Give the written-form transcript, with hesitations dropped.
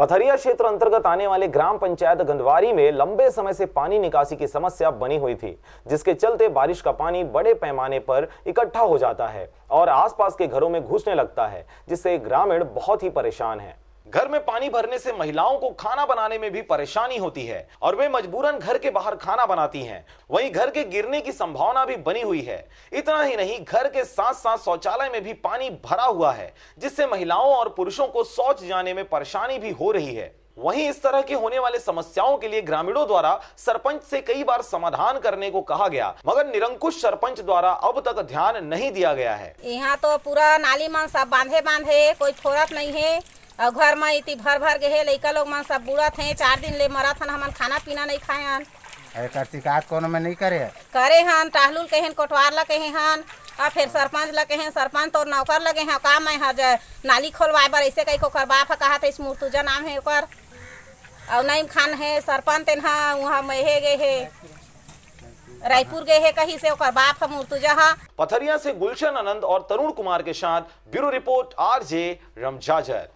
पथरिया क्षेत्र अंतर्गत आने वाले ग्राम पंचायत गंदवारी में लंबे समय से पानी निकासी की समस्या बनी हुई थी, जिसके चलते बारिश का पानी बड़े पैमाने पर इकट्ठा हो जाता है और आसपास के घरों में घुसने लगता है, जिससे ग्रामीण बहुत ही परेशान हैं। घर में पानी भरने से महिलाओं को खाना बनाने में भी परेशानी होती है और वे मजबूरन घर के बाहर खाना बनाती हैं। वहीं घर के गिरने की संभावना भी बनी हुई है। इतना ही नहीं, घर के साथ साथ शौचालय में भी पानी भरा हुआ है, जिससे महिलाओं और पुरुषों को शौच जाने में परेशानी भी हो रही है। वहीं इस तरह के होने वाले समस्याओं के लिए ग्रामीणों द्वारा सरपंच से कई बार समाधान करने को कहा गया, मगर निरंकुश सरपंच द्वारा अब तक ध्यान नहीं दिया गया है। यहाँ तो पूरा नाली मन सब बांधे कोई छोड़त नहीं है और घर में इतनी भर गए लड़का लोग मन सब बुढ़त हैं। 4 दिन ले मरत हन, हमन खाना पीना नहीं खाए हन। एकर शिकायत कोनो में नहीं करे हन, टाहलुल कहें, कोटवार ला कहे हन और फिर सरपंच ला कहें। सरपंच तो नौकर लगे हैं काम है हज नाली खोलवाए बर ऐसे कहीं को करवा कहा था। इस मूर्तुजा नाम है ओकर और नईम खान है सरपंच तेना वहाँ महे गए है, रायपुर गए है कहीं से ओकर बाप है मूर्तुजा। पथरिया से गुलशन आनंद और तरुण कुमार के साथ ब्यूरो रिपोर्ट RJ रमजाजर।